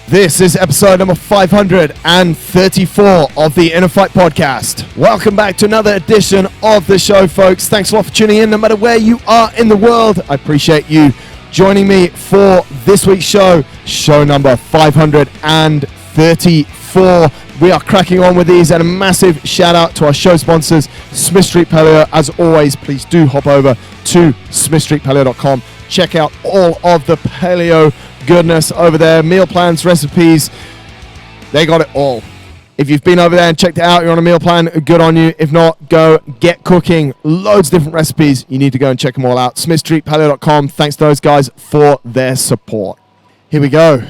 This is episode number 534 of the InnerFight podcast. Welcome back to another edition of the show, folks. Thanks a lot for tuning in, no matter where you are in the world. I appreciate you joining me for this week's show, show number 534. We are cracking on with these, and a massive shout out to our show sponsors, Smith Street Paleo. As always, please do hop over to smithstreetpaleo.com. Check out all of the paleo goodness over there, meal plans, recipes, they got it all. If you've been over there and checked it out, you're on a meal plan, good on you. If not, go get cooking. Loads of different recipes. You need to go and check them all out. smithstreetpaleo.com. Thanks to those guys for their support. Here we go.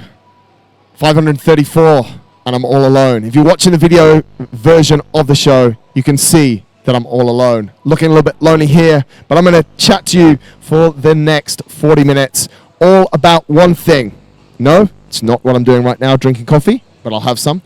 534, and I'm all alone. If you're watching the video version of the show, you can see that I'm all alone. Looking a little bit lonely here, but I'm going to chat to you for the next 40 minutes. All about one thing. No, it's not what I'm doing right now, drinking coffee, but I'll have some.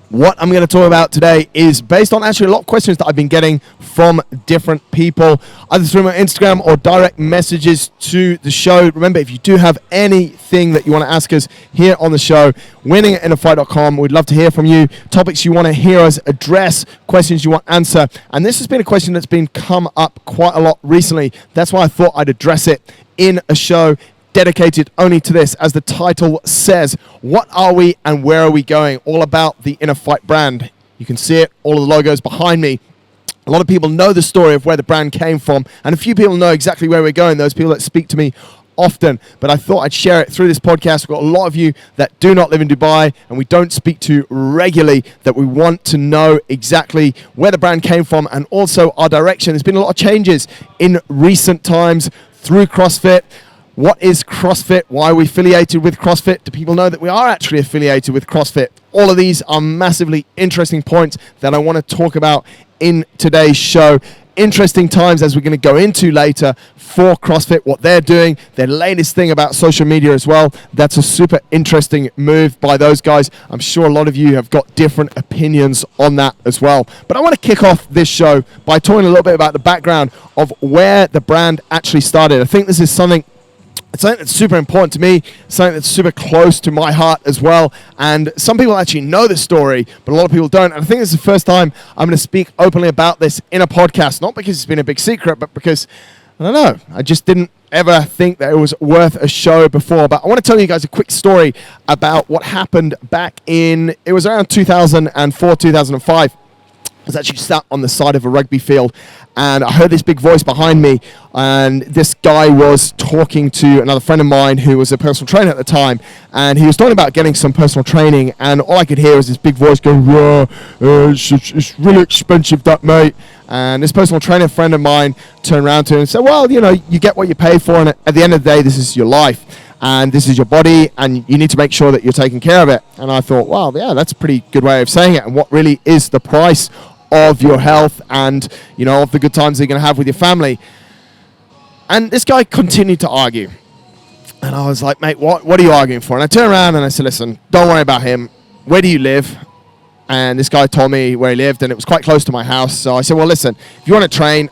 What I'm going to talk about today is based on actually a lot of questions that I've been getting from different people, either through my Instagram or direct messages to the show. Remember, if you do have anything that you want to ask us here on the show, winning@innerfight.com. We'd love to hear from you. Topics you want to hear us address, questions you want to answer. And this has been a question that's been come up quite a lot recently. That's why I thought I'd address it in a show dedicated only to this. As the title says, what are we and where are we going? All about the InnerFight brand. You can see it, all of the logos behind me. A lot of people know the story of where the brand came from, and a few people know exactly where we're going, those people that speak to me often. But I thought I'd share it through this podcast. We've got a lot of you that do not live in Dubai and we don't speak to regularly, that we want to know exactly where the brand came from and also our direction. There's been a lot of changes in recent times through CrossFit. What is CrossFit? Why are we affiliated with CrossFit? Do people know that we are actually affiliated with CrossFit? All of these are massively interesting points that I want to talk about in today's show. Interesting times as we're going to go into later for CrossFit, what they're doing, their latest thing about social media as well. That's a super interesting move by those guys. I'm sure a lot of you have got different opinions on that as well. But I want to kick off this show by talking a little bit about the background of where the brand actually started. I think this is something that's super important to me, something that's super close to my heart as well. And some people actually know this story, but a lot of people don't. And I think this is the first time I'm going to speak openly about this in a podcast, not because it's been a big secret, but because, I don't know, I just didn't ever think that it was worth a show before. But I want to tell you guys a quick story about what happened back in, it was around 2004, 2005. I was actually sat on the side of a rugby field and I heard this big voice behind me, and this guy was talking to another friend of mine who was a personal trainer at the time, and he was talking about getting some personal training, and all I could hear was this big voice going, it's really expensive, that, mate. And this personal trainer friend of mine turned around to him and said, well, you know, you get what you pay for, and at the end of the day, this is your life. And this is your body, and you need to make sure that you're taking care of it. And I thought, wow, yeah, that's a pretty good way of saying it. And what really is the price of your health and, you know, of the good times you're going to have with your family? And this guy continued to argue. And I was like, mate, what are you arguing for? And I turned around and I said, listen, don't worry about him. Where do you live? And this guy told me where he lived, and it was quite close to my house. So I said, well, listen, if you want to train,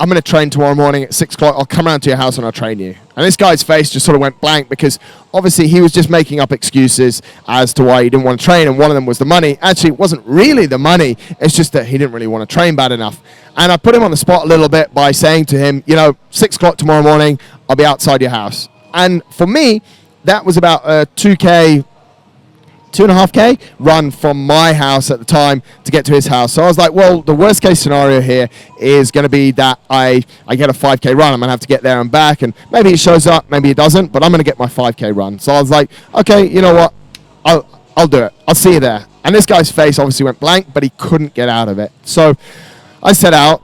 I'm going to train tomorrow morning at 6 o'clock. I'll come around to your house and I'll train you. And this guy's face just sort of went blank, because obviously he was just making up excuses as to why he didn't want to train. And one of them was the money. Actually, it wasn't really the money. It's just that he didn't really want to train bad enough. And I put him on the spot a little bit by saying to him, you know, 6 o'clock tomorrow morning, I'll be outside your house. And for me, that was about a 2.5K run from my house at the time to get to his house. So I was like, well, the worst case scenario here is going to be that I get a 5K run. I'm going to have to get there and back, and maybe it shows up, maybe it doesn't, but I'm going to get my 5K run. So I was like, okay, you know what? I'll do it. I'll see you there. And this guy's face obviously went blank, but he couldn't get out of it. So I set out,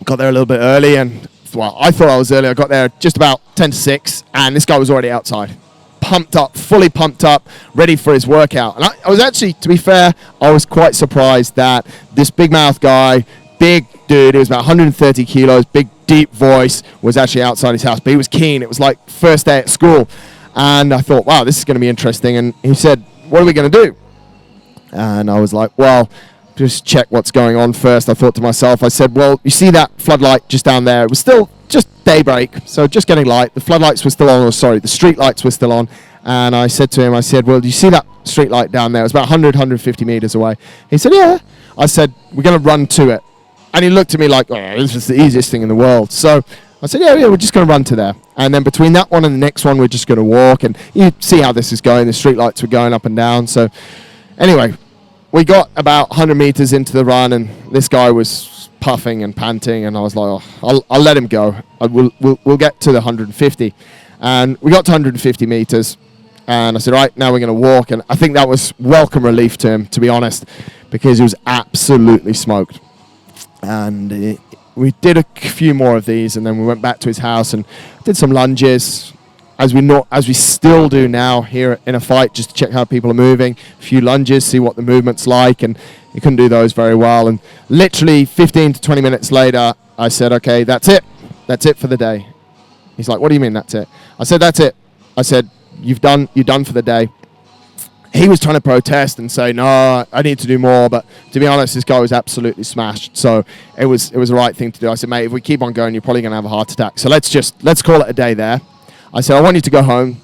got there a little bit early, and well, I thought I was early. I got there just about 10 to 6, and this guy was already outside. Pumped up, fully pumped up, ready for his workout. And I was actually, to be fair, I was quite surprised that this big mouth guy, big dude, he was about 130 kilos, big deep voice, was actually outside his house. But he was keen. It was like first day at school. And I thought, wow, this is going to be interesting. And he said, what are we going to do? And I was like, well, just check what's going on first. I thought to myself, I said, well, you see that floodlight just down there? It was still just daybreak, so just getting light. The floodlights were still on, or sorry, the street lights were still on. And I said to him, I said, well, do you see that street light down there? It was about 100, 150 meters away. He said, yeah. I said, we're going to run to it. And he looked at me like, oh, this is the easiest thing in the world. So I said, yeah, we're just going to run to there. And then between that one and the next one, we're just going to walk. And you see how this is going. The street lights were going up and down. So anyway, we got about 100 meters into the run, and this guy was puffing and panting. And I was like, oh, I'll let him go. We'll get to the 150. And we got to 150 meters. And I said, right, now we're going to walk. And I think that was welcome relief to him, to be honest, because he was absolutely smoked. And we did a few more of these, and then we went back to his house and did some lunges, as we still do now here in InnerFight, just to check how people are moving. A few lunges, see what the movement's like, and he couldn't do those very well. And literally 15 to 20 minutes later, I said, okay, that's it for the day. He's like, what do you mean that's it? I said, that's it. I said, you're done for the day. He was trying to protest and say, no, I need to do more. But to be honest, this guy was absolutely smashed. So it was the right thing to do. I said, mate, if we keep on going, you're probably going to have a heart attack. So let's call it a day there. I said, I want you to go home,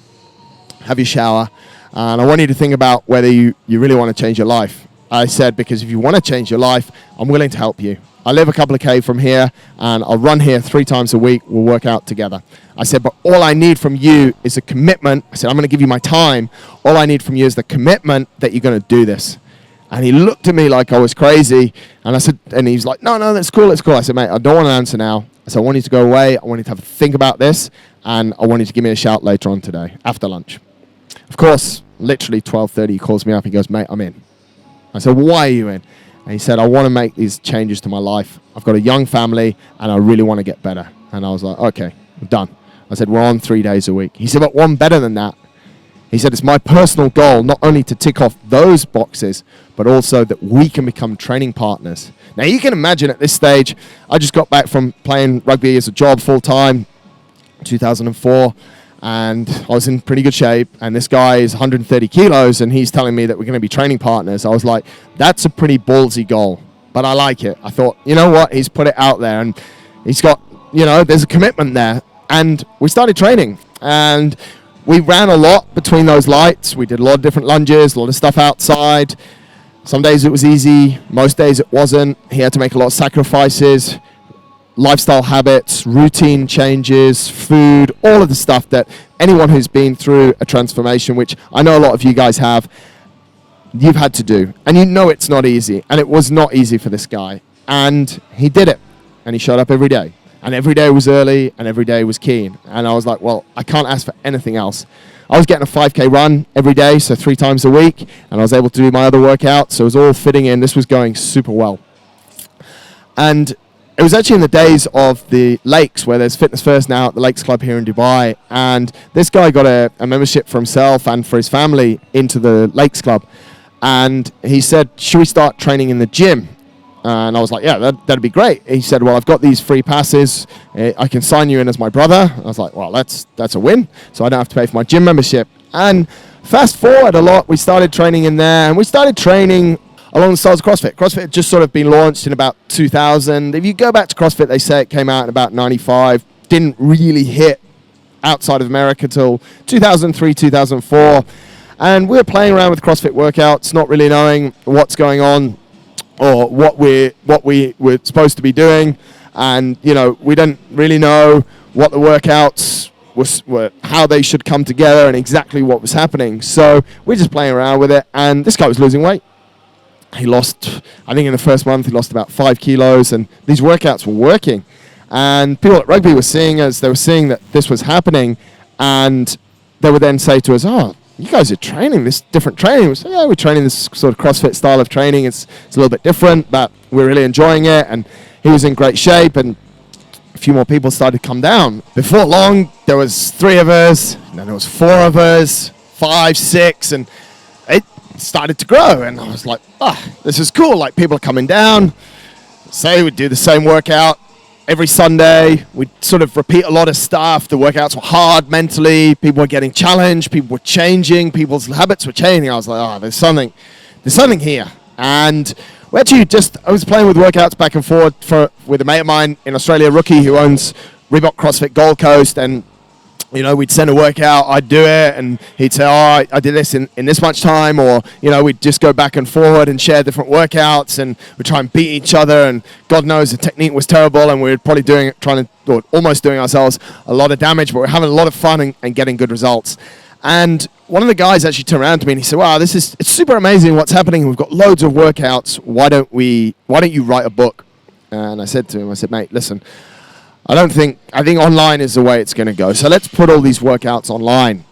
have your shower, and I want you to think about whether you really want to change your life. I said, because if you want to change your life, I'm willing to help you. I live a couple of K from here, and I'll run here 3 times a week. We'll work out together. I said, but all I need from you is a commitment. I said, I'm going to give you my time. All I need from you is the commitment that you're going to do this. And he looked at me like I was crazy. And I said, and he's like, no, that's cool. I said, mate, I don't want to answer now. I said, I want you to go away. I want you to have a think about this. And I want you to give me a shout later on today, after lunch. Of course, literally 12:30, he calls me up. He goes, mate, I'm in. I said, why are you in? And he said, I want to make these changes to my life. I've got a young family, and I really want to get better. And I was like, okay, I'm done. I said, we're on 3 days a week. He said, but one better than that. He said, it's my personal goal not only to tick off those boxes, but also that we can become training partners. Now, you can imagine at this stage, I just got back from playing rugby as a job full-time, 2004, and I was in pretty good shape, and this guy is 130 kilos, and he's telling me that we're going to be training partners. I was like, that's a pretty ballsy goal, but I like it. I thought, you know what, he's put it out there, and he's got, there's a commitment there. And we started training, and we ran a lot between those lights. We did a lot of different lunges, a lot of stuff outside. Some days it was easy, most days it wasn't. He had to make a lot of sacrifices, lifestyle habits, routine changes, food, all of the stuff that anyone who's been through a transformation, which I know a lot of you guys have, you've had to do. And it's not easy, and it was not easy for this guy. And he did it, and he showed up every day. And every day was early, and every day was keen. And I was like, well, I can't ask for anything else. I was getting a 5K run every day, so 3 times a week, and I was able to do my other workouts, so it was all fitting in. This was going super well. And it was actually in the days of the Lakes, where there's Fitness First now at the Lakes Club here in Dubai. And this guy got a membership for himself and for his family into the Lakes Club. And he said, should we start training in the gym? And I was like, yeah, that'd be great. He said, well, I've got these free passes. I can sign you in as my brother. I was like, well, that's a win. So I don't have to pay for my gym membership. And fast forward a lot, we started training in there. And we started training along the styles of CrossFit. CrossFit had just sort of been launched in about 2000. If you go back to CrossFit, they say it came out in about 95. Didn't really hit outside of America till 2003, 2004. And we were playing around with CrossFit workouts, not really knowing what's going on, or what we were supposed to be doing. And we didn't really know what the workouts were, how they should come together, and exactly what was happening. So we're just playing around with it, and this guy was losing weight. He lost, I think in the first month, he lost about 5 kilos, and these workouts were working. And people at rugby were seeing us, they were seeing that this was happening, and they would then say to us, oh, you guys are training this different training. We say, yeah, we're training this sort of CrossFit style of training. It's a little bit different, but we're really enjoying it. And he was in great shape, and a few more people started to come down. Before long, there was 3 of us, and then there was 4 of us, 5, 6, and it started to grow. And I was like, this is cool. Like, people are coming down. Say we'd do the same workout every Sunday. We'd sort of repeat a lot of stuff. The workouts were hard mentally. People were getting challenged. People were changing. People's habits were changing. I was like, there's something here. And we actually I was playing with workouts back and forth with a mate of mine in Australia, Rookie, who owns Reebok CrossFit Gold Coast. And we'd send a workout, I'd do it, and he'd say, oh, I did this in this much time, or, we'd just go back and forward and share different workouts, and we'd try and beat each other, and God knows the technique was terrible, and we were probably almost doing ourselves a lot of damage, but we're having a lot of fun and getting good results. And one of the guys actually turned around to me and he said, wow, it's super amazing what's happening. We've got loads of workouts. Why don't you write a book? And I said to him, mate, listen, I think online is the way it's going to go. So let's put all these workouts online.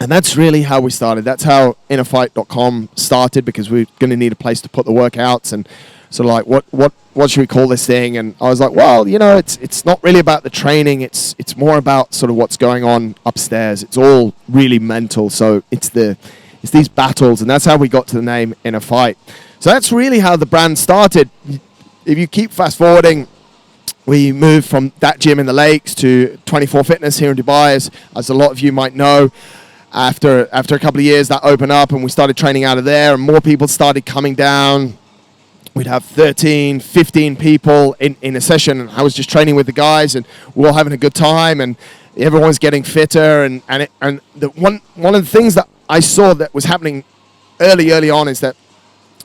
And that's really how we started. That's how InnerFight.com started, because we're going to need a place to put the workouts, and sort of like, what should we call this thing? And I was like, well, it's not really about the training. It's more about sort of what's going on upstairs. It's all really mental. So it's these battles, and that's how we got to the name InnerFight. So that's really how the brand started. If you keep fast forwarding, we moved from that gym in the Lakes to 24 Fitness here in Dubai, as a lot of you might know. After a couple of years, that opened up and we started training out of there, and more people started coming down. We'd have 13, 15 people in a session, and I was just training with the guys, and we're all having a good time, and everyone's getting fitter. And one of the things that I saw that was happening early on is that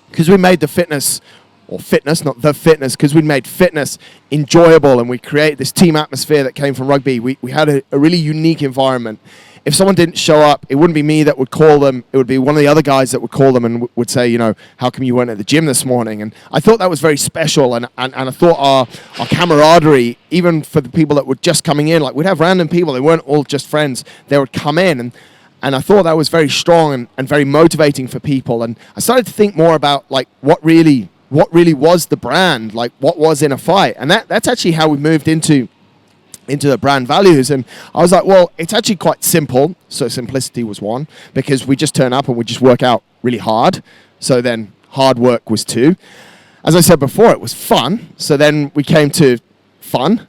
because we made the fitness, not the fitness, because we made fitness enjoyable, and we created this team atmosphere that came from rugby. We had a really unique environment. If someone didn't show up, it wouldn't be me that would call them. It would be one of the other guys that would call them and would say, how come you weren't at the gym this morning? And I thought that was very special. And I thought our camaraderie, even for the people that were just coming in, like we'd have random people, they weren't all just friends. They would come in, and I thought that was very strong and very motivating for people. And I started to think more about like what really was the brand, like what was InnerFight. And that's actually how we moved into the brand values. And I was like, well, it's actually quite simple. So simplicity was one, because we just turn up and we just work out really hard. So then hard work was two. As I said before, it was fun. So then we came to fun.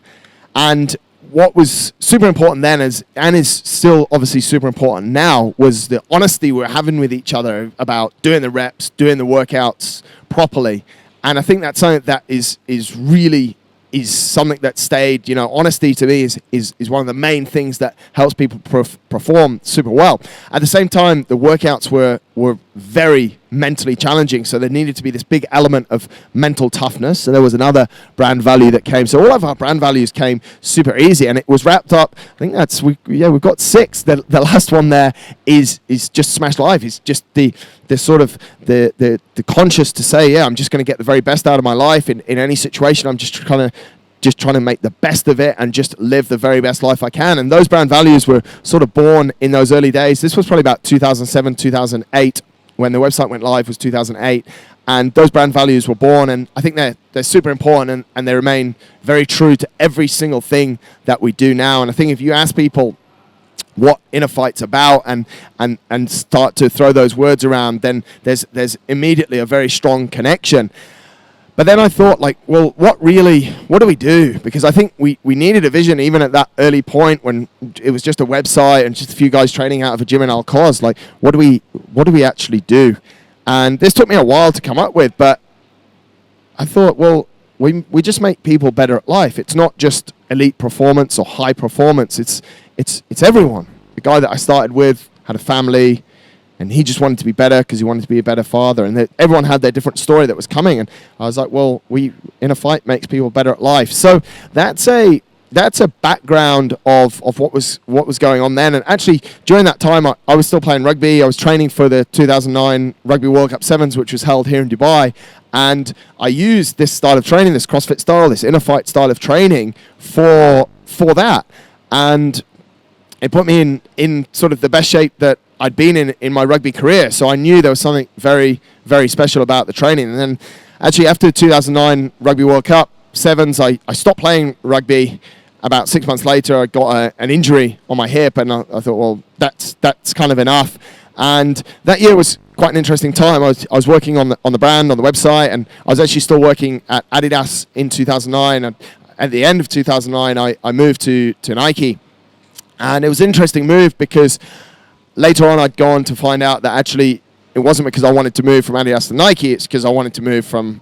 And what was super important then is still obviously super important now, was the honesty we're having with each other about doing the reps, doing the workouts properly. And I think that's something that is something that stayed. Honesty to me is one of the main things that helps people perform super well. At the same time, the workouts were very mentally challenging, so there needed to be this big element of mental toughness. So there was another brand value that came. So all of our brand values came super easy, and it was wrapped up. I think we've got 6. The last one there is just Smash Life. It's just the sort of the conscious to say, I'm just going to get the very best out of my life in any situation. I'm just trying to make the best of it and just live the very best life I can. And those brand values were sort of born in those early days. This was probably about 2007, 2008. When the website went live was 2008. And those brand values were born, and I think they're super important, and they remain very true to every single thing that we do now. And I think if you ask people what InnerFight's about and start to throw those words around, then there's immediately a very strong connection. But then I thought, like, well, what do we do? Because I think we needed a vision even at that early point when it was just a website and just a few guys training out of a gym in Al-Quoz. Like, what do we actually do? And this took me a while to come up with, but I thought, well, we just make people better at life. It's not just elite performance or high performance. It's everyone. The guy that I started with had a family, and he just wanted to be better because he wanted to be a better father. And everyone had their different story that was coming. And I was like, well, InnerFight makes people better at life. So that's a background of what was going on then. And actually, during that time, I was still playing rugby. I was training for the 2009 Rugby World Cup Sevens, which was held here in Dubai. And I used this style of training, this CrossFit style, this InnerFight style of training for that. And it put me in sort of the best shape that I'd been in my rugby career. So I knew there was something very, very special about the training. And then actually after the 2009 Rugby World Cup Sevens, I stopped playing rugby. About 6 months later, I got an injury on my hip, and I thought, well, that's kind of enough. And that year was quite an interesting time. I was working on the brand, on the website, and I was actually still working at Adidas in 2009. And at the end of 2009, I moved to Nike. And it was an interesting move because later on, I'd gone to find out that actually it wasn't because I wanted to move from Adidas to Nike. It's because I wanted to move from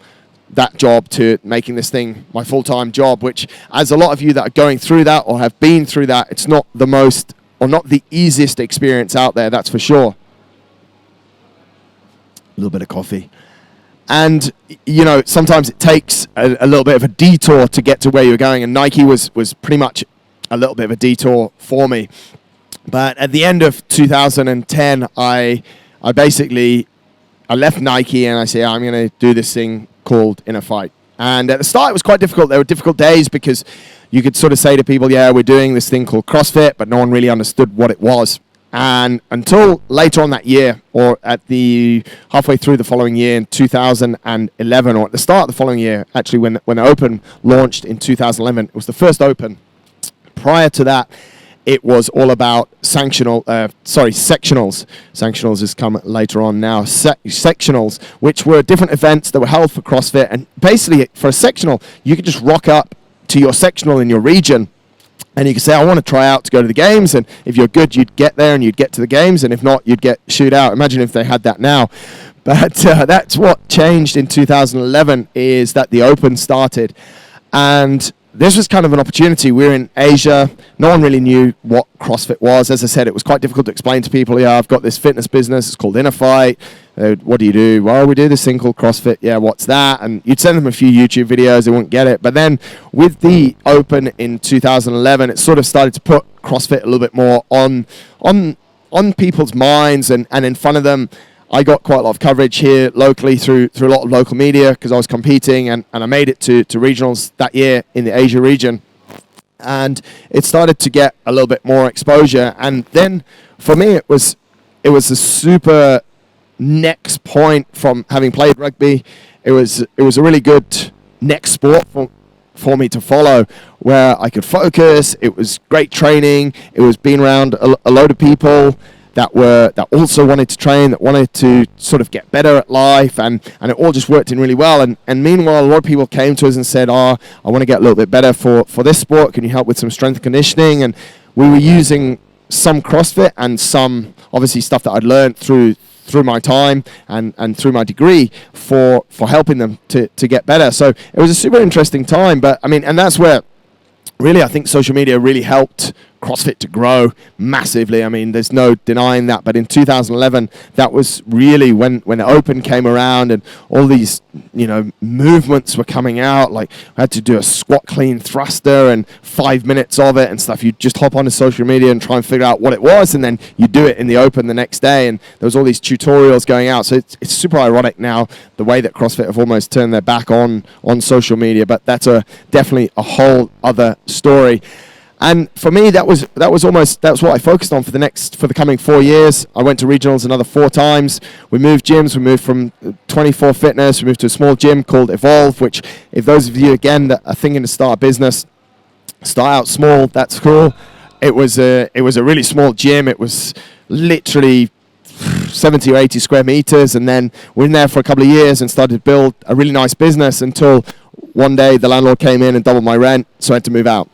that job to making this thing my full-time job, which, as a lot of you that are going through that or have been through that, it's not the most not the easiest experience out there, that's for sure. A little bit of coffee. And, you know, sometimes it takes a little bit of a detour to get to where you're going. And Nike was pretty much a little bit of a detour for me. But at the end of 2010, I left Nike and I said, I'm going to do this thing called InnerFight. And at the start, it was quite difficult. There were difficult days because you could sort of say to people, yeah, we're doing this thing called CrossFit, but no one really understood what it was. And until later on that year, or at the halfway through the following year in 2011, or at the start of the following year, actually when the Open launched in 2011, it was the first Open. Prior to that, it was all about sectionals. Sanctionals has come later on now. Sectionals, which were different events that were held for CrossFit. And basically, for a sectional, you could just rock up to your sectional in your region, and you could say, I want to try out to go to the games. And if you're good, you'd get there and you'd get to the games. And if not, you'd get shoot out. Imagine if they had that now. But that's what changed in 2011, is that the Open started. And this was kind of an opportunity. We were in Asia. No one really knew what CrossFit was. As I said, it was quite difficult to explain to people. Yeah, I've got this fitness business. It's called InnerFight. What do you do? Well, we do this thing called CrossFit. Yeah, what's that? And you'd send them a few YouTube videos. They wouldn't get it. But then with the Open in 2011, it sort of started to put CrossFit a little bit more on people's minds and in front of them. I got quite a lot of coverage here locally through a lot of local media because I was competing, and I made it to regionals that year in the Asia region. And it started to get a little bit more exposure. And then for me, it was a super next point from having played rugby. It was a really good next sport for me to follow, where I could focus. It was great training. It was being around a load of people that also wanted to train, that wanted to sort of get better at life, and it all just worked in really well. And meanwhile, a lot of people came to us and said, I want to get a little bit better for this sport. Can you help with some strength and conditioning? And we were using some CrossFit and some obviously stuff that I'd learned through my time and through my degree for helping them to get better. So it was a super interesting time. But I mean, and that's where really I think social media really helped CrossFit to grow massively. I mean, there's no denying that. But in 2011, that was really when the Open came around and all these, movements were coming out. Like, I had to do a squat clean thruster and 5 minutes of it and stuff. You just hop onto social media and try and figure out what it was, and then you do it in the Open the next day. And there was all these tutorials going out. So it's super ironic now the way that CrossFit have almost turned their back on social media. But that's definitely a whole other story. And for me, that was what I focused on for the coming 4 years. I went to regionals another 4 times. We moved gyms. We moved from 24 Fitness. We moved to a small gym called Evolve, which, if those of you again that are thinking to start a business, start out small. That's cool. It was a really small gym. It was literally 70 or 80 square meters, and then we were in there for a couple of years and started to build a really nice business until one day the landlord came in and doubled my rent, so I had to move out.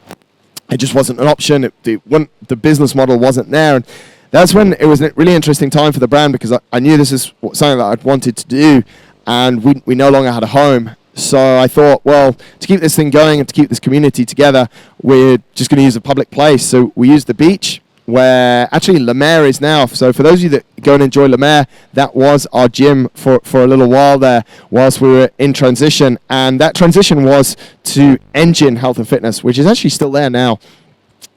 It just wasn't an option. The business model wasn't there. And that's when it was a really interesting time for the brand, because I knew this is something that I'd wanted to do, and we no longer had a home. So I thought, well, to keep this thing going and to keep this community together, we're just going to use a public place. So we used the beach, where actually Le Maire is now. So for those of you that go and enjoy Le Maire, that was our gym for a little while there whilst we were in transition. And that transition was to Engine Health and Fitness, which is actually still there now,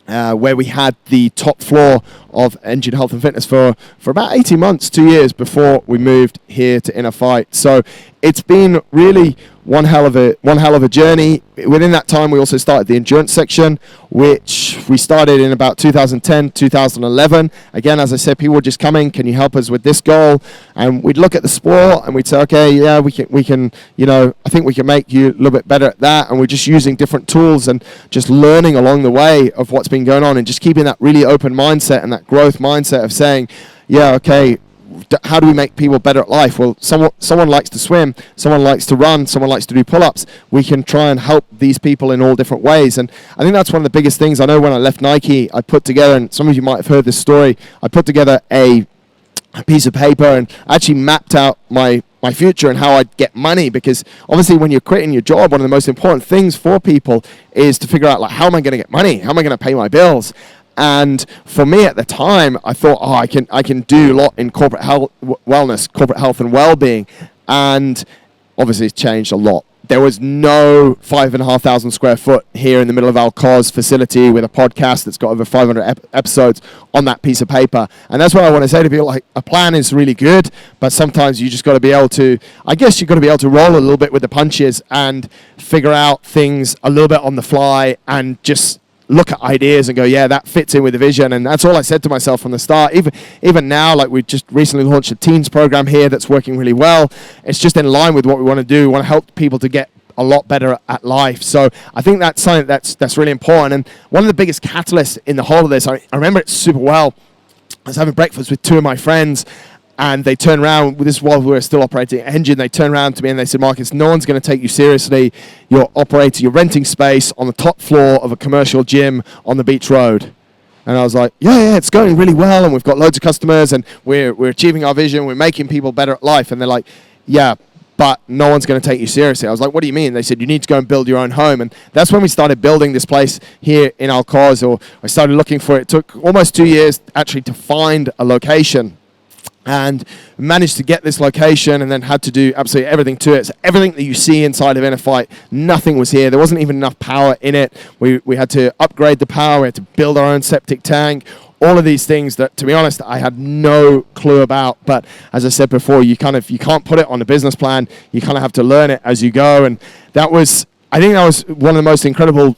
where we had the top floor of Engine Health and Fitness for about 18 months, 2 years before we moved here to InnerFight. So it's been really one hell of a journey. Within that time, we also started the endurance section, which we started in about 2010, 2011. Again, as I said, people were just coming, can you help us with this goal? And we'd look at the sport and we'd say, okay, yeah, we can, I think we can make you a little bit better at that. And we're just using different tools and just learning along the way of what's been going on, and just keeping that really open mindset and that growth mindset of saying, yeah, okay, how do we make people better at life? Well, someone likes to swim, someone likes to run, someone likes to do pull-ups. We can try and help these people in all different ways. And I think that's one of the biggest things. I know when I left Nike, I put together, and some of you might have heard this story, I put together a piece of paper and actually mapped out my future and how I'd get money, because obviously when you're quitting your job, one of the most important things for people is to figure out, like, how am I going to get money? How am I going to pay my bills? And for me at the time, I thought, I can do a lot in corporate health, wellness, corporate health and well-being. And obviously it's changed a lot. There was no 5,500 square foot here in the middle of our cause facility with a podcast that's got over 500 episodes on that piece of paper. And that's what I want to say to people. Like, a plan is really good, but sometimes you just got to be able to, I guess you've got to be able to roll a little bit with the punches and figure out things a little bit on the fly and just look at ideas and go, yeah, that fits in with the vision. And that's all I said to myself from the start. Even now, like, we just recently launched a teens program here that's working really well. It's just in line with what we want to do. We want to help people to get a lot better at life. So I think that's something that's really important. And one of the biggest catalysts in the whole of this, I remember it super well. I was having breakfast with two of my friends, and they turned around, this is while we were still operating Engine, they turned around to me and they said, Marcus, no one's going to take you seriously. You're renting space on the top floor of a commercial gym on the beach road. And I was like, yeah, it's going really well, and we've got loads of customers, and we're achieving our vision, we're making people better at life. And they're like, yeah, but no one's going to take you seriously. I was like, what do you mean? They said, you need to go and build your own home. And that's when we started building this place here in our cause, or I started looking for it. It took almost 2 years actually to find a location. And managed to get this location, and then had to do absolutely everything to it. So everything that you see inside of InnerFight, nothing was here. There wasn't even enough power in it. We had to upgrade the power. We had to build our own septic tank. All of these things that, to be honest, I had no clue about. But as I said before, you can't put it on a business plan. You kind of have to learn it as you go. And I think that was one of the most incredible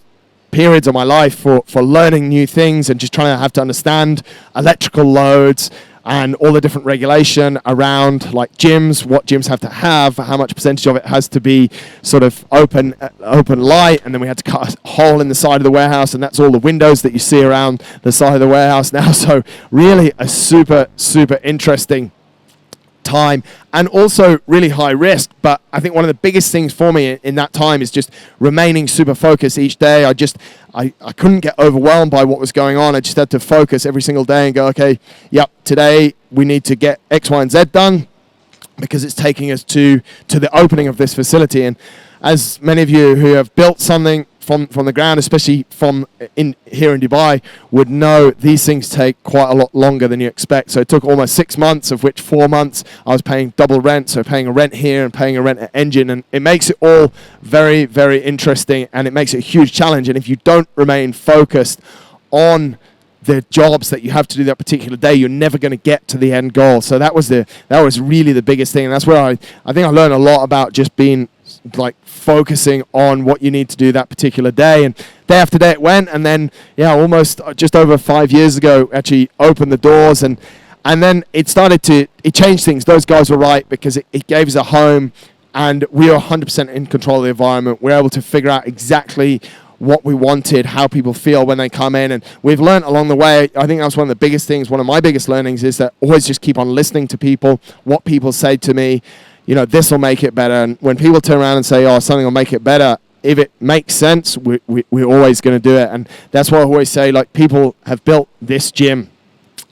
periods of my life for learning new things and just trying to have to understand electrical loads and all the different regulation around, like, gyms, what gyms have to have, how much percentage of it has to be sort of open light. And then we had to cut a hole in the side of the warehouse, and that's all the windows that you see around the side of the warehouse now. So really a super, super interesting time, and also really high risk. But I think one of the biggest things for me in that time is just remaining super focused each day. I couldn't get overwhelmed by what was going on. I just had to focus every single day and go, okay, yep, today we need to get X, Y, and Z done, because it's taking us to the opening of this facility. And as many of you who have built something from the ground, especially here in Dubai, would know, these things take quite a lot longer than you expect. So it took almost 6 months, of which 4 months I was paying double rent, so paying a rent here and paying a rent at Engine, and it makes it all very, very interesting, and it makes it a huge challenge. And if you don't remain focused on the jobs that you have to do that particular day, you're never going to get to the end goal. So that was really the biggest thing, and that's where I think I learned a lot about just being, like, focusing on what you need to do that particular day. And day after day it went, and then almost just over 5 years ago actually opened the doors, and then it changed things. Those guys were right, because it gave us a home, and we were 100% in control of the environment. We're able to figure out exactly what we wanted, how people feel when they come in. And we've learned along the way, I think that's one of the biggest things, one of my biggest learnings, is that always just keep on listening to people, what people say to me. This will make it better. And when people turn around and say, something will make it better, if it makes sense, we're always going to do it. And that's why I always say, like, people have built this gym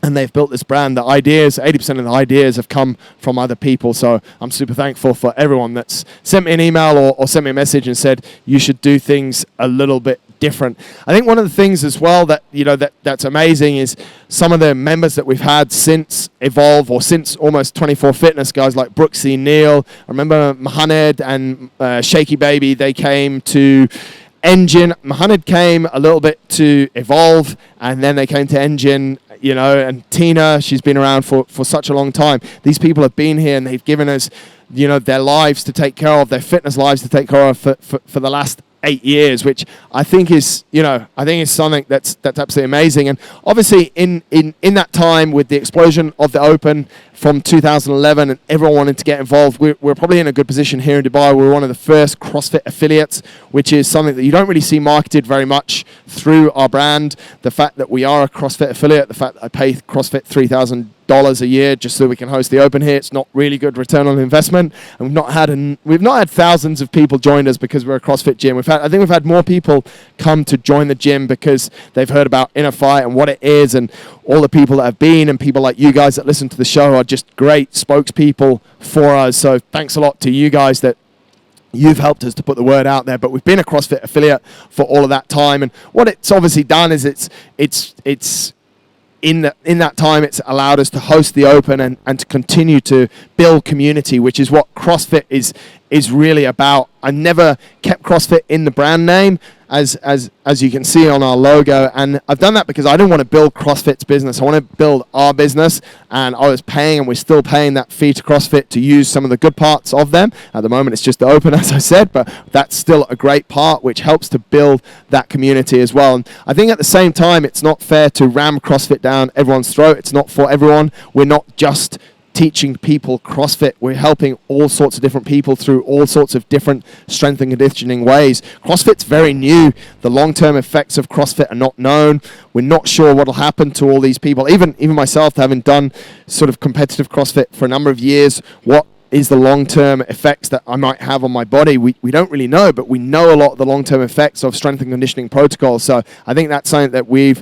and they've built this brand. The ideas, 80% of the ideas have come from other people. So I'm super thankful for everyone that's sent me an email or sent me a message and said, you should do things a little bit different. I think one of the things as well that that's amazing is some of the members that we've had since Evolve, or since almost 24 Fitness, guys like Brooksy, Neil. I remember Mohamed and Shaky Baby, they came to Engine. Mohamed came a little bit to Evolve, and then they came to Engine. And Tina, she's been around for such a long time. These people have been here, and they've given us, their lives to take care of, their fitness lives to take care of for the last 8 years, which I think is, something that's absolutely amazing. And obviously in that time, with the explosion of the Open from 2011 and everyone wanted to get involved, we're probably in a good position here in Dubai. We're one of the first CrossFit affiliates, which is something that you don't really see marketed very much through our brand. The fact that we are a CrossFit affiliate, the fact that I pay CrossFit $3,000 a year just so we can host the Open here, it's not really good return on investment. And we've not had thousands of people join us because we're a CrossFit gym. I think we've had more people come to join the gym because they've heard about InnerFight and what it is, and all the people that have been, and people like you guys that listen to the show are just great spokespeople for us. So thanks a lot to you guys that You've helped us to put the word out there, but we've been a CrossFit affiliate for all of that time. And what it's obviously done is it's in that time, it's allowed us to host the Open and to continue to build community, which is what CrossFit is really about. I never kept CrossFit in the brand name, as you can see on our logo, and I've done that because I didn't want to build CrossFit's business. I want to build our business, and I was paying, and we're still paying that fee to CrossFit to use some of the good parts of them. At the moment, it's just the Open, as I said, but that's still a great part, which helps to build that community as well. And I think at the same time, it's not fair to ram CrossFit down everyone's throat. It's not for everyone. We're not just teaching people CrossFit. We're helping all sorts of different people through all sorts of different strength and conditioning ways. CrossFit's very new. The long-term effects of CrossFit are not known. We're not sure what will happen to all these people. Even myself, having done sort of competitive CrossFit for a number of years, what is the long-term effects that I might have on my body? We don't really know, but we know a lot of the long-term effects of strength and conditioning protocols. So I think that's something that we've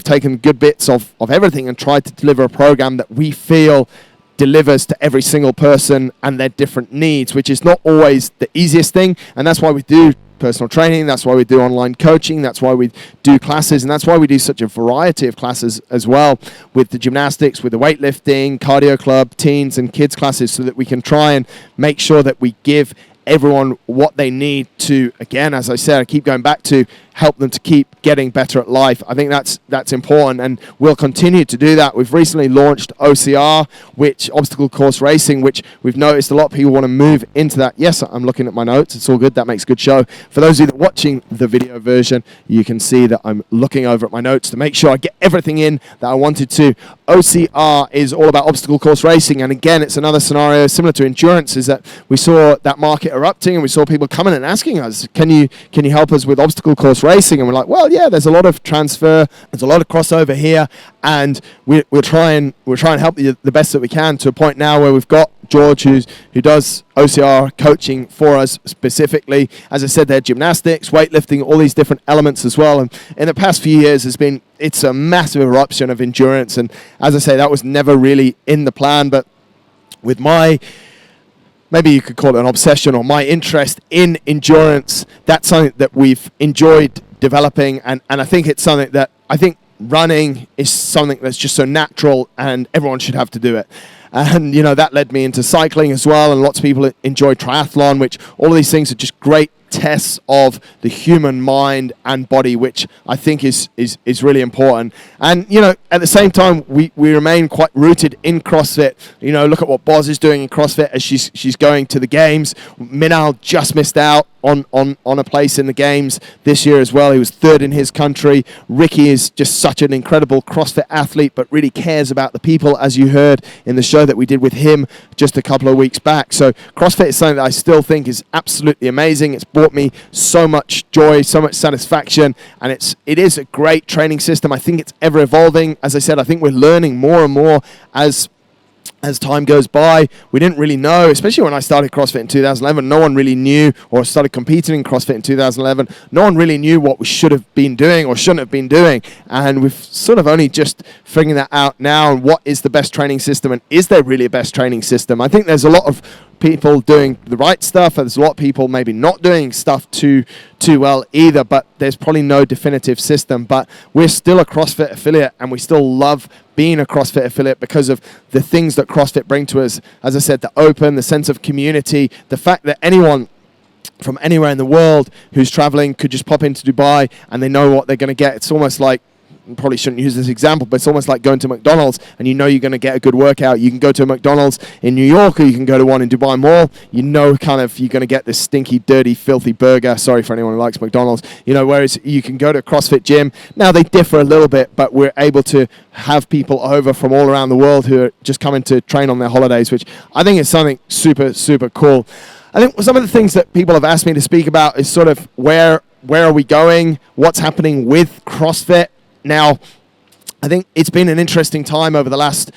taken good bits of everything and tried to deliver a program that we feel delivers to every single person and their different needs, which is not always the easiest thing. And that's why we do personal training, that's why we do online coaching, that's why we do classes, and that's why we do such a variety of classes as well, with the gymnastics, with the weightlifting, cardio club, teens and kids classes, so that we can try and make sure that we give everyone what they need to, again, as I said, I keep going back to, help them to keep getting better at life. I think that's important, and we'll continue to do that. We've recently launched OCR, which obstacle course racing, which we've noticed a lot of people want to move into that. Yes, I'm looking at my notes. It's all good. That makes a good show. For those of you that are watching the video version, you can see that I'm looking over at my notes to make sure I get everything in that I wanted to. OCR is all about obstacle course racing, and again, it's another scenario similar to endurance, is that we saw that market erupting, and we saw people coming and asking us, can you help us with obstacle course racing? And we're like, well, yeah, there's a lot of transfer, there's a lot of crossover here, and we'll try and help you the best that we can, to a point now where we've got George who does OCR coaching for us specifically. As I said, they're gymnastics, weightlifting, all these different elements as well. And in the past few years, it's a massive eruption of endurance. And as I say, that was never really in the plan, but with maybe you could call it an obsession, or my interest in endurance, that's something that we've enjoyed developing, and I think it's something that I think running is something that's just so natural and everyone should have to do it. And that led me into cycling as well, and lots of people enjoy triathlon, which all of these things are just great tests of the human mind and body, which I think is really important. And at the same time, we remain quite rooted in CrossFit. Look at what Boz is doing in CrossFit as she's going to the games. Minal just missed out on a place in the games this year as well. He was third in his country. Ricky is just such an incredible CrossFit athlete, but really cares about the people, as you heard in the show that we did with him just a couple of weeks back. So CrossFit is something that I still think is absolutely amazing. It's brought me so much joy, so much satisfaction, and it is a great training system. I think it's ever evolving. As I said, I think we're learning more and more as time goes by. We didn't really know, especially when I started CrossFit in 2011, no one really knew, or started competing in CrossFit in 2011, no one really knew what we should have been doing or shouldn't have been doing. And we've sort of only just figuring that out now, and what is the best training system, and is there really a best training system? I think there's a lot of people doing the right stuff, and there's a lot of people maybe not doing stuff too well either, but there's probably no definitive system. But we're still a CrossFit affiliate, and we still love being a CrossFit affiliate because of the things that CrossFit bring to us. As I said, the open, the sense of community, the fact that anyone from anywhere in the world who's traveling could just pop into Dubai and they know what they're going to get. It's almost like, probably shouldn't use this example, but it's almost like going to McDonald's and you're going to get a good workout. You can go to a McDonald's in New York, or you can go to one in Dubai Mall. Kind of you're going to get this stinky, dirty, filthy burger. Sorry for anyone who likes McDonald's. Whereas you can go to a CrossFit gym. Now they differ a little bit, but we're able to have people over from all around the world who are just coming to train on their holidays, which I think is something super, super cool. I think some of the things that people have asked me to speak about is sort of where are we going? What's happening with CrossFit? Now, I think it's been an interesting time over the last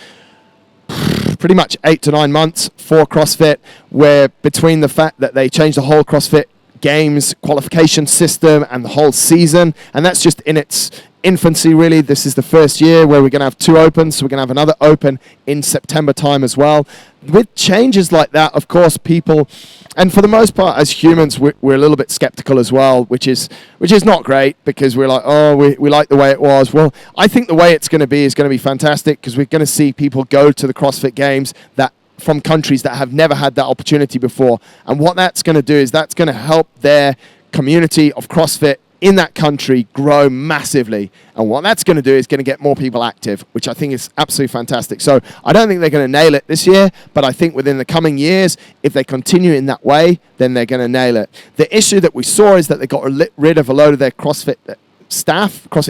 pretty much 8 to 9 months for CrossFit, where between the fact that they changed the whole CrossFit Games qualification system and the whole season, and that's just in its infancy, really. This is the first year where we're going to have 2 opens, so we're going to have another open in September time as well. With changes like that, of course, people, and for the most part, as humans, we're a little bit skeptical as well, which is not great, because we're like, oh, we like the way it was. Well, I think the way it's going to be is going to be fantastic, because we're going to see people go to the CrossFit Games that from countries that have never had that opportunity before. And what that's going to do is that's going to help their community of CrossFit in that country grow massively. And what that's going to do is going to get more people active, which I think is absolutely fantastic. So I don't think they're going to nail it this year, but I think within the coming years, if they continue in that way, then they're going to nail it. The issue that we saw is that they got rid of a load of their CrossFit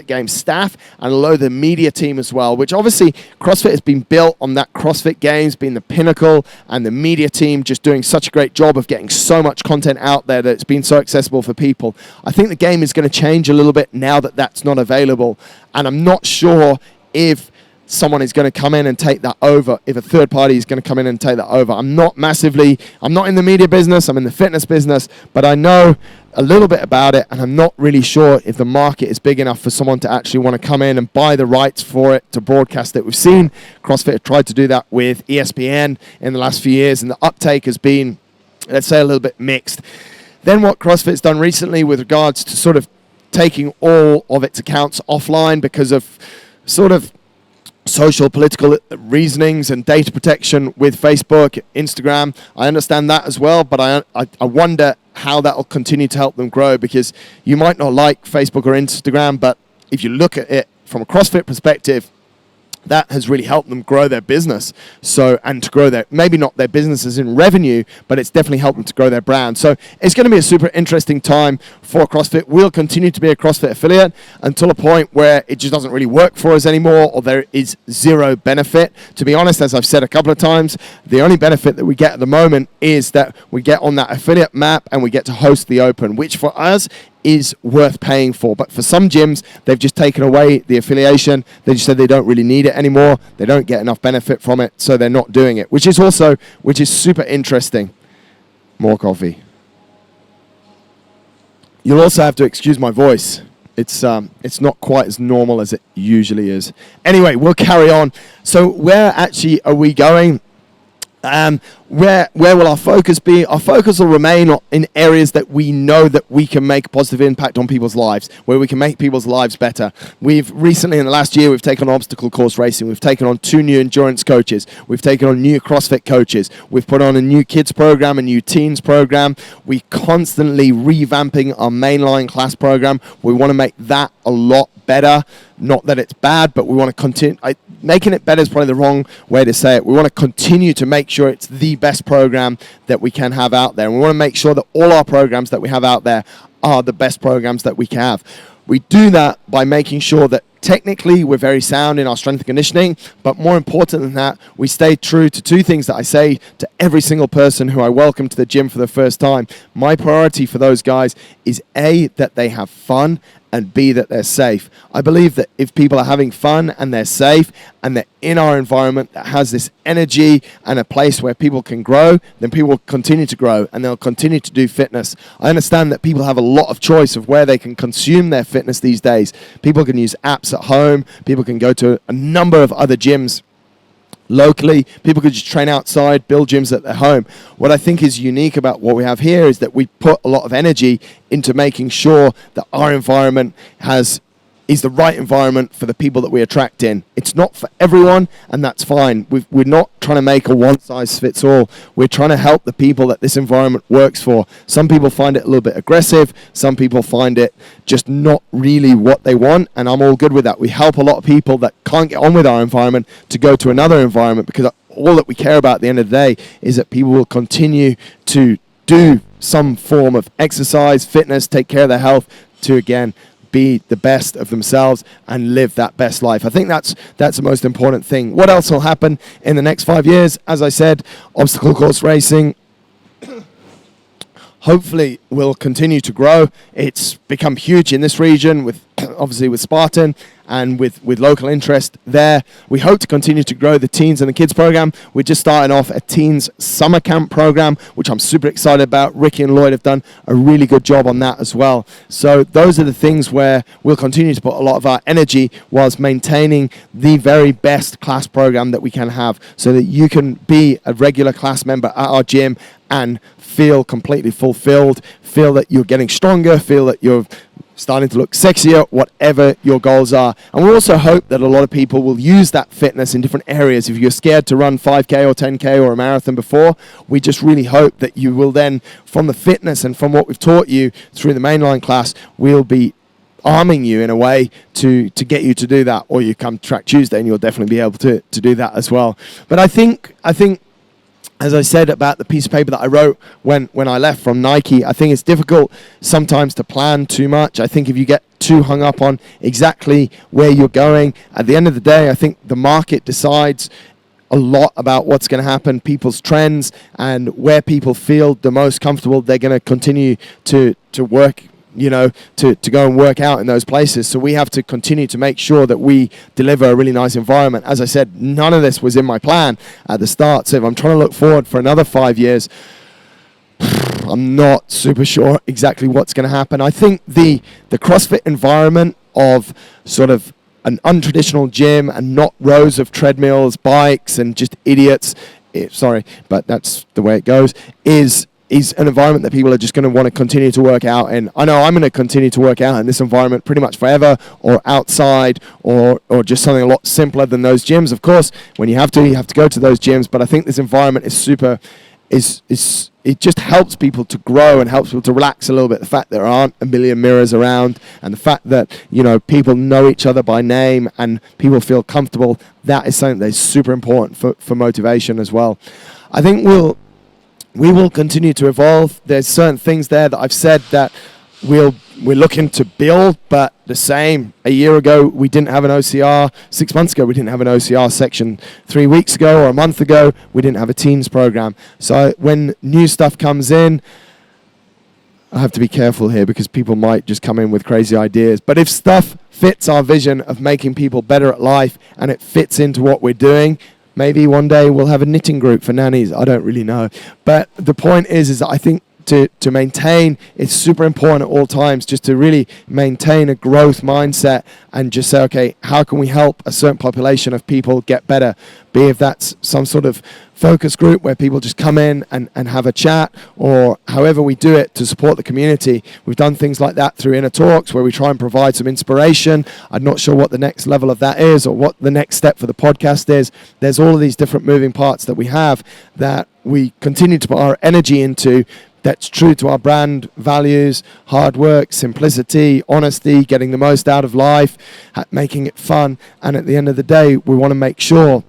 Games staff, and a load of the media team as well, which obviously CrossFit has been built on that CrossFit Games being the pinnacle, and the media team just doing such a great job of getting so much content out there that it's been so accessible for people. I think the game is going to change a little bit now that that's not available, and I'm not sure if someone is going to come in and take that over, if a third party is going to come in and take that over. I'm not in the media business, I'm in the fitness business, but I know a little bit about it, and I'm not really sure if the market is big enough for someone to actually want to come in and buy the rights for it to broadcast it. We've seen CrossFit have tried to do that with ESPN in the last few years, and the uptake has been, let's say, a little bit mixed. Then what CrossFit's done recently with regards to sort of taking all of its accounts offline because of sort of social, political reasonings and data protection with Facebook, Instagram. I understand that as well, but I wonder how that will continue to help them grow, because you might not like Facebook or Instagram, but if you look at it from a CrossFit perspective, that has really helped them grow their business. So, and to grow their, maybe not their businesses in revenue, but it's definitely helped them to grow their brand. So it's going to be a super interesting time for CrossFit. We'll continue to be a CrossFit affiliate until a point where it just doesn't really work for us anymore, or there is zero benefit. To be honest, as I've said a couple of times, the only benefit that we get at the moment is that we get on that affiliate map and we get to host the Open, which for us is worth paying for. But for some gyms, they've just taken away the affiliation. They just said they don't really need it anymore. They don't get enough benefit from it, so they're not doing it, which is super interesting. More coffee. You'll also have to excuse my voice. It's not quite as normal as it usually is. Anyway, we'll carry on. So where actually are we going? Where will our focus be? Our focus will remain in areas that we know that we can make a positive impact on people's lives, where we can make people's lives better. We've recently, in the last year, we've taken on obstacle course racing. We've taken on 2 new endurance coaches. We've taken on new CrossFit coaches. We've put on a new kids program, a new teens program. We're constantly revamping our mainline class program. We want to make that a lot better. Not that it's bad, but we want to continue. Making it better is probably the wrong way to say it. We want to continue to make sure it's the best program that we can have out there. And we want to make sure that all our programs that we have out there are the best programs that we can have. We do that by making sure that technically we're very sound in our strength and conditioning, but more important than that, we stay true to 2 things that I say to every single person who I welcome to the gym for the first time. My priority for those guys is A, that they have fun, and B, that they're safe. I believe that if people are having fun and they're safe and they're in our environment that has this energy and a place where people can grow, then people will continue to grow and they'll continue to do fitness. I understand that people have a lot of choice of where they can consume their fitness these days. People can use apps at home. People can go to a number of other gyms locally. People could just train outside, build gyms at their home. What I think is unique about what we have here is that we put a lot of energy into making sure that our environment is the right environment for the people that we attract in. It's not for everyone, and that's fine. We're not trying to make a one-size-fits-all. We're trying to help the people that this environment works for. Some people find it a little bit aggressive. Some people find it just not really what they want, and I'm all good with that. We help a lot of people that can't get on with our environment to go to another environment, because all that we care about at the end of the day is that people will continue to do some form of exercise, fitness, take care of their health to, again, be the best of themselves and live that best life. I think that's the most important thing. What else will happen in the next 5 years? As I said, obstacle course racing hopefully will continue to grow. It's become huge in this region with obviously with Spartan and with local interest there. We hope to continue to grow the teens and the kids program. We're just starting off a teens summer camp program, which I'm super excited about. Ricky and Lloyd have done a really good job on that as well. So those are the things where we'll continue to put a lot of our energy whilst maintaining the very best class program that we can have, so that you can be a regular class member at our gym and feel completely fulfilled, feel that you're getting stronger, feel that you're starting to look sexier, whatever your goals are. And we also hope that a lot of people will use that fitness in different areas. If you're scared to run 5K or 10K or a marathon before, we just really hope that you will then, from the fitness and from what we've taught you through the mainline class, we'll be arming you in a way to get you to do that. Or you come to Track Tuesday and you'll definitely be able to do that as well. But I think as I said about the piece of paper that I wrote when I left from Nike, I think it's difficult sometimes to plan too much. I think if you get too hung up on exactly where you're going, at the end of the day, I think the market decides a lot about what's going to happen, people's trends, and where people feel the most comfortable, they're going to continue to work, to go and work out in those places. So we have to continue to make sure that we deliver a really nice environment. As I said, none of this was in my plan at the start. So if I'm trying to look forward for another 5 years, I'm not super sure exactly what's going to happen. I think the CrossFit environment of sort of an untraditional gym and not rows of treadmills, bikes, and just idiots, sorry, but that's the way it goes, is an environment that people are just going to want to continue to work out in. I know I'm going to continue to work out in this environment pretty much forever, or outside, or just something a lot simpler than those gyms. Of course, when you have to go to those gyms, but I think this environment is it just helps people to grow and helps people to relax a little bit. The fact there aren't a million mirrors around, and the fact that, people know each other by name and people feel comfortable, that is something that is super important for motivation as well. I think we will continue to evolve. There's certain things there that I've said that we're looking to build, but the same. A year ago, we didn't have an OCR. 6 months ago, we didn't have an OCR section. 3 weeks ago or a month ago, we didn't have a teens program. So when new stuff comes in, I have to be careful here because people might just come in with crazy ideas. But if stuff fits our vision of making people better at life and it fits into what we're doing, maybe one day we'll have a knitting group for nannies. I don't really know. But the point is that I think to maintain, it's super important at all times just to really maintain a growth mindset and just say, okay, how can we help a certain population of people get better? Be if that's some sort of focus group where people just come in and have a chat, or however we do it to support the community. We've done things like that through Inner Talks where we try and provide some inspiration. I'm not sure what the next level of that is or what the next step for the podcast is. There's all of these different moving parts that we have that we continue to put our energy into. That's true to our brand values: hard work, simplicity, honesty, getting the most out of life, making it fun. And at the end of the day, we want to make sure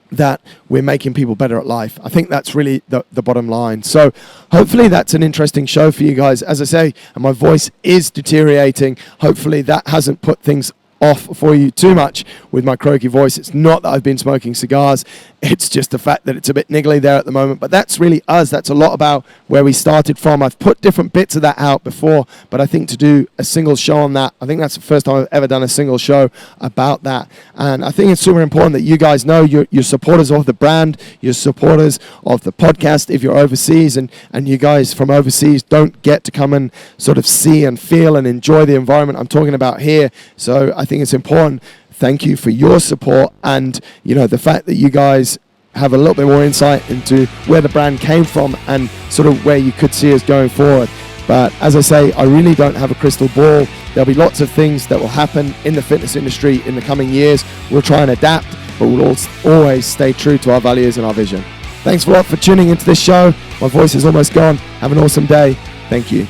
that we're making people better at life. I think that's really the bottom line. So hopefully that's an interesting show for you guys. As I say, and my voice is deteriorating. Hopefully that hasn't put things off for you too much with my croaky voice. It's not that I've been smoking cigars. It's just the fact that it's a bit niggly there at the moment. But that's really us. That's a lot about where we started from. I've put different bits of that out before, but I think to do a single show on that, I think that's the first time I've ever done a single show about that. And I think it's super important that you guys know you're supporters of the brand, you're supporters of the podcast if you're overseas, and you guys from overseas don't get to come and sort of see and feel and enjoy the environment I'm talking about here. So I think it's important. Thank you for your support, and the fact that you guys have a little bit more insight into where the brand came from and sort of where you could see us going forward. But as I say, I really don't have a crystal ball. There'll be lots of things that will happen in the fitness industry in the coming years. We'll try and adapt, but we'll always stay true to our values and our vision. Thanks a lot for tuning into this show. My voice is almost gone. Have an awesome day. Thank you.